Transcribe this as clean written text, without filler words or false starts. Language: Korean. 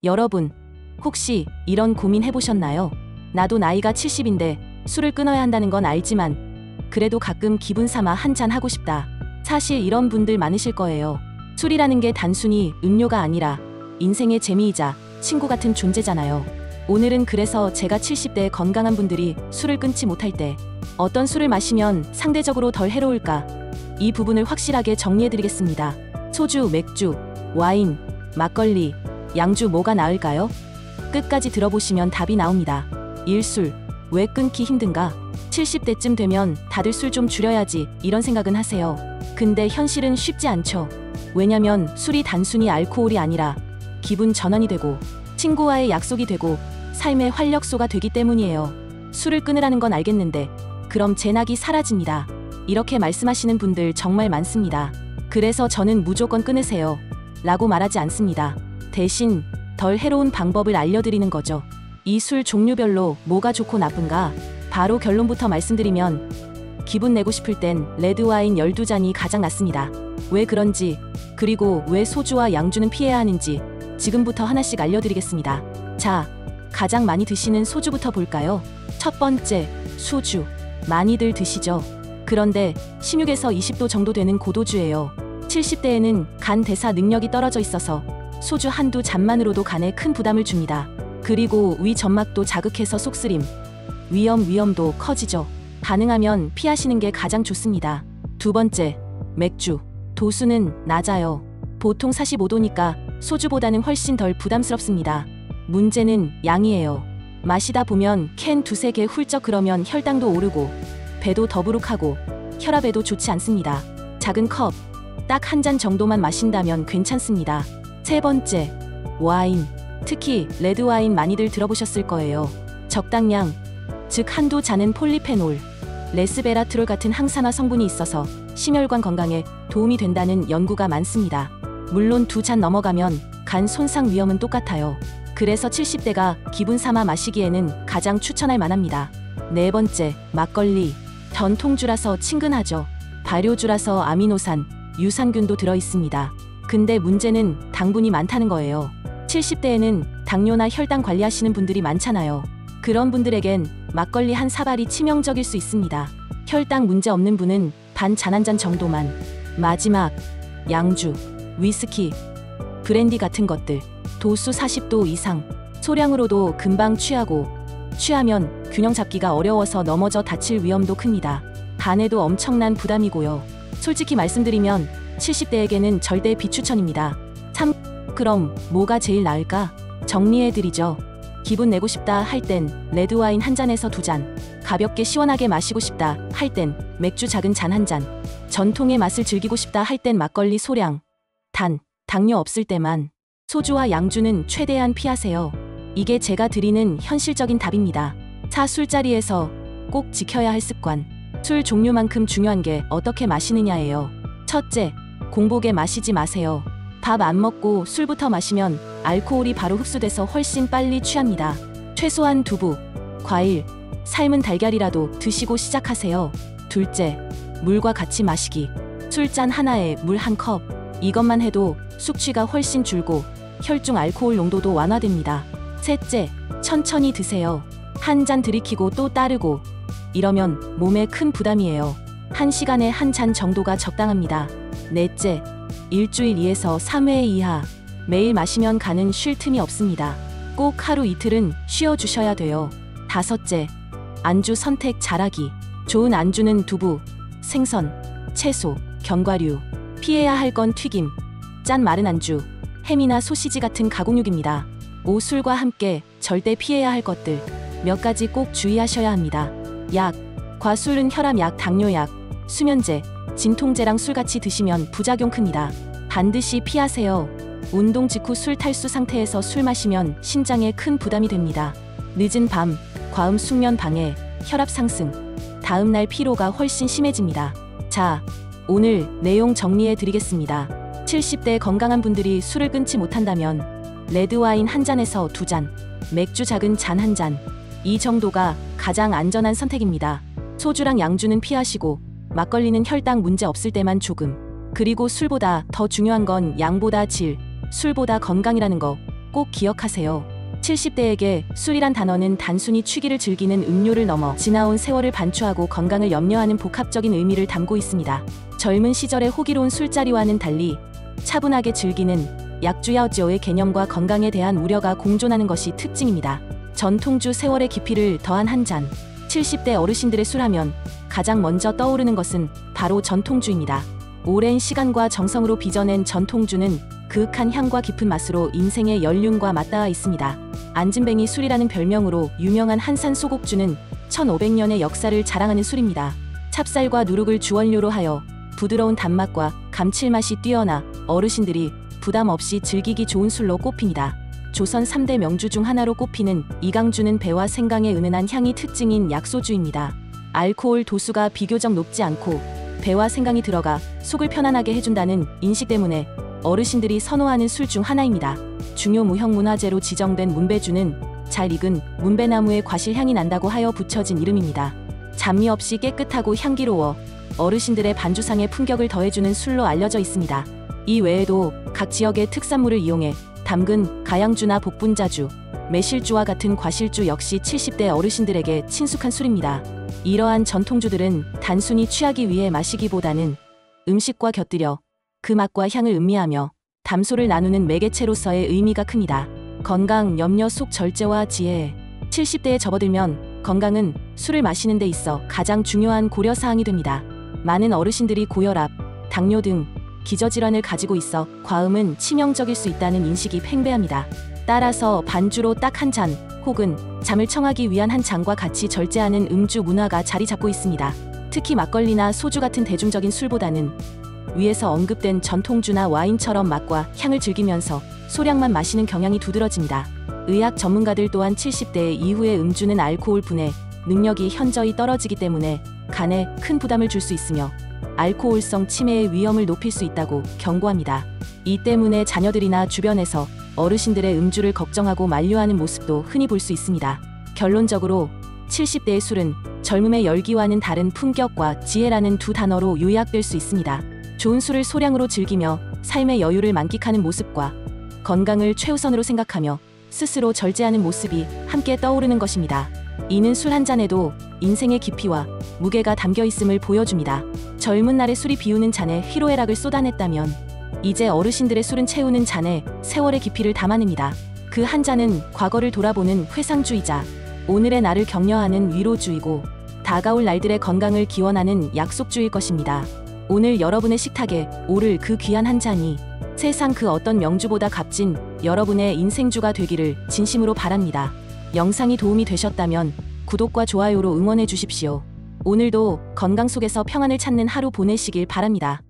여러분, 혹시 이런 고민 해보셨나요? 나도 나이가 70인데 술을 끊어야 한다는 건 알지만 그래도 가끔 기분 삼아 한잔 하고 싶다. 사실 이런 분들 많으실 거예요. 술이라는 게 단순히 음료가 아니라 인생의 재미이자 친구 같은 존재잖아요. 오늘은 그래서 제가 70대 건강한 분들이 술을 끊지 못할 때 어떤 술을 마시면 상대적으로 덜 해로울까? 이 부분을 확실하게 정리해드리겠습니다. 소주, 맥주, 와인, 막걸리, 양주 뭐가 나을까요? 끝까지 들어보시면 답이 나옵니다. 1. 술. 왜 끊기 힘든가? 70대쯤 되면 다들 술 좀 줄여야지 이런 생각은 하세요. 근데 현실은 쉽지 않죠. 왜냐면 술이 단순히 알코올이 아니라 기분 전환이 되고 친구와의 약속이 되고 삶의 활력소가 되기 때문이에요. 술을 끊으라는 건 알겠는데 그럼 제 낙이 사라집니다. 이렇게 말씀하시는 분들 정말 많습니다. 그래서 저는 무조건 끊으세요 라고 말하지 않습니다. 대신 덜 해로운 방법을 알려드리는 거죠. 이 술 종류별로 뭐가 좋고 나쁜가? 바로 결론부터 말씀드리면 기분 내고 싶을 땐 레드와인 12잔이 가장 낫습니다. 왜 그런지, 그리고 왜 소주와 양주는 피해야 하는지 지금부터 하나씩 알려드리겠습니다. 자, 가장 많이 드시는 소주부터 볼까요? 첫 번째, 소주. 많이들 드시죠? 그런데 16에서 20도 정도 되는 고도주예요. 70대에는 간 대사 능력이 떨어져 있어서 소주 한두 잔만으로도 간에 큰 부담을 줍니다. 그리고 위 점막도 자극해서 속쓰림, 위험도 커지죠. 가능하면 피하시는 게 가장 좋습니다. 두 번째, 맥주. 도수는 낮아요. 보통 45도니까 소주보다는 훨씬 덜 부담스럽습니다. 문제는 양이에요. 마시다 보면 캔 두세 개 훌쩍 그러면 혈당도 오르고 배도 더부룩하고 혈압에도 좋지 않습니다. 작은 컵, 딱 한 잔 정도만 마신다면 괜찮습니다. 세 번째, 와인. 특히 레드와인 많이들 들어보셨을 거예요. 적당량, 즉 한두 잔은 폴리페놀, 레스베라트롤 같은 항산화 성분이 있어서 심혈관 건강에 도움이 된다는 연구가 많습니다. 물론 두 잔 넘어가면 간 손상 위험은 똑같아요. 그래서 70대가 기분 삼아 마시기에는 가장 추천할 만합니다. 네 번째, 막걸리. 전통주라서 친근하죠. 발효주라서 아미노산, 유산균도 들어있습니다. 근데 문제는 당분이 많다는 거예요. 70대에는 당뇨나 혈당 관리하시는 분들이 많잖아요. 그런 분들에겐 막걸리 한 사발이 치명적일 수 있습니다. 혈당 문제 없는 분은 반 잔 한 잔 정도만. 마지막, 양주, 위스키, 브랜디 같은 것들. 도수 40도 이상. 소량으로도 금방 취하고 취하면 균형 잡기가 어려워서 넘어져 다칠 위험도 큽니다. 간에도 엄청난 부담이고요. 솔직히 말씀드리면 70대에게는 절대 비추천입니다. 그럼 뭐가 제일 나을까? 정리해드리죠. 기분 내고 싶다 할 땐 레드와인 한 잔에서 두 잔, 가볍게 시원하게 마시고 싶다 할 땐 맥주 작은 잔 한 잔, 전통의 맛을 즐기고 싶다 할 땐 막걸리 소량, 당뇨 없을 때만. 소주와 양주는 최대한 피하세요. 이게 제가 드리는 현실적인 답입니다. 술자리에서 꼭 지켜야 할 습관. 술 종류만큼 중요한 게 어떻게 마시느냐예요. 첫째, 공복에 마시지 마세요. 밥 안 먹고 술부터 마시면 알코올이 바로 흡수돼서 훨씬 빨리 취합니다. 최소한 두부, 과일, 삶은 달걀이라도 드시고 시작하세요. 둘째, 물과 같이 마시기. 술잔 하나에 물 한 컵. 이것만 해도 숙취가 훨씬 줄고 혈중 알코올 농도도 완화됩니다. 셋째, 천천히 드세요. 한 잔 들이키고 또 따르고 이러면 몸에 큰 부담이에요. 1시간에 한 잔 정도가 적당합니다. 넷째, 일주일 2에서 3회 이하. 매일 마시면 간은 쉴 틈이 없습니다. 꼭 하루 이틀은 쉬어주셔야 돼요. 다섯째, 안주 선택 잘하기. 좋은 안주는 두부, 생선, 채소, 견과류. 피해야 할 건 튀김, 짠 마른 안주, 햄이나 소시지 같은 가공육입니다. 술과 함께 절대 피해야 할 것들 몇 가지 꼭 주의하셔야 합니다. 약, 과술은 혈압약, 당뇨약, 수면제, 진통제랑 술 같이 드시면 부작용 큽니다. 반드시 피하세요. 운동 직후 술 탈수 상태에서 술 마시면 신장에 큰 부담이 됩니다. 늦은 밤, 과음 숙면 방해, 혈압 상승, 다음날 피로가 훨씬 심해집니다. 자, 오늘 내용 정리해 드리겠습니다. 70대 건강한 분들이 술을 끊지 못한다면 레드와인 한 잔에서 두 잔, 맥주 작은 잔 한 잔, 이 정도가 가장 안전한 선택입니다. 소주랑 양주는 피하시고 막걸리는 혈당 문제 없을 때만 조금. 그리고 술보다 더 중요한 건 양보다 질, 술보다 건강이라는 거 꼭 기억하세요. 70대에게 술이란 단어는 단순히 취기를 즐기는 음료를 넘어 지나온 세월을 반추하고 건강을 염려하는 복합적인 의미를 담고 있습니다. 젊은 시절의 호기로운 술자리와는 달리 차분하게 즐기는 약주야오지오의 개념과 건강에 대한 우려가 공존하는 것이 특징입니다. 전통주 세월의 깊이를 더한 한 잔. 70대 어르신들의 술하면 가장 먼저 떠오르는 것은 바로 전통주입니다. 오랜 시간과 정성으로 빚어낸 전통주는 그윽한 향과 깊은 맛으로 인생의 연륜과 맞닿아 있습니다. 안진뱅이 술이라는 별명으로 유명한 한산 소곡주는 1500년의 역사를 자랑하는 술입니다. 찹쌀과 누룩을 주원료로 하여 부드러운 단맛과 감칠맛이 뛰어나 어르신들이 부담 없이 즐기기 좋은 술로 꼽힙니다. 조선 3대 명주 중 하나로 꼽히는 이강주는 배와 생강의 은은한 향이 특징인 약소주입니다. 알코올 도수가 비교적 높지 않고 배와 생강이 들어가 속을 편안하게 해준다는 인식 때문에 어르신들이 선호하는 술 중 하나입니다. 중요 무형문화재로 지정된 문배주는 잘 익은 문배나무의 과실향이 난다고 하여 붙여진 이름입니다. 잡미 없이 깨끗하고 향기로워 어르신들의 반주상의 품격을 더해주는 술로 알려져 있습니다. 이 외에도 각 지역의 특산물을 이용해 담근 가양주나 복분자주, 매실주와 같은 과실주 역시 70대 어르신들에게 친숙한 술입니다. 이러한 전통주들은 단순히 취하기 위해 마시기보다는 음식과 곁들여 그 맛과 향을 음미하며 담소를 나누는 매개체로서의 의미가 큽니다. 건강, 염려 속 절제와 지혜. 70대에 접어들면 건강은 술을 마시는 데 있어 가장 중요한 고려사항이 됩니다. 많은 어르신들이 고혈압, 당뇨 등 기저질환을 가지고 있어 과음은 치명적일 수 있다는 인식이 팽배합니다. 따라서 반주로 딱 한 잔 혹은 잠을 청하기 위한 한 잔과 같이 절제하는 음주 문화가 자리 잡고 있습니다. 특히 막걸리나 소주 같은 대중적인 술보다는 위에서 언급된 전통주나 와인처럼 맛과 향을 즐기면서 소량만 마시는 경향이 두드러집니다. 의학 전문가들 또한 70대 이후의 음주는 알코올 분해 능력이 현저히 떨어지기 때문에 간에 큰 부담을 줄 수 있으며 알코올성 치매의 위험을 높일 수 있다고 경고합니다. 이 때문에 자녀들이나 주변에서 어르신들의 음주를 걱정하고 만류하는 모습도 흔히 볼 수 있습니다. 결론적으로 70대의 술은 젊음의 열기와는 다른 품격과 지혜라는 두 단어로 요약될 수 있습니다. 좋은 술을 소량으로 즐기며 삶의 여유를 만끽하는 모습과 건강을 최우선으로 생각하며 스스로 절제하는 모습이 함께 떠오르는 것입니다. 이는 술 한 잔에도 인생의 깊이와 무게가 담겨 있음을 보여줍니다. 젊은 날의 술이 비우는 잔에 희로애락을 쏟아냈다면 이제 어르신들의 술은 채우는 잔에 세월의 깊이를 담아냅니다. 그 한 잔은 과거를 돌아보는 회상주이자 오늘의 나를 격려하는 위로주이고 다가올 날들의 건강을 기원하는 약속주일 것입니다. 오늘 여러분의 식탁에 오를 그 귀한 한 잔이 세상 그 어떤 명주보다 값진 여러분의 인생주가 되기를 진심으로 바랍니다. 영상이 도움이 되셨다면 구독과 좋아요로 응원해 주십시오. 오늘도 건강 속에서 평안을 찾는 하루 보내시길 바랍니다.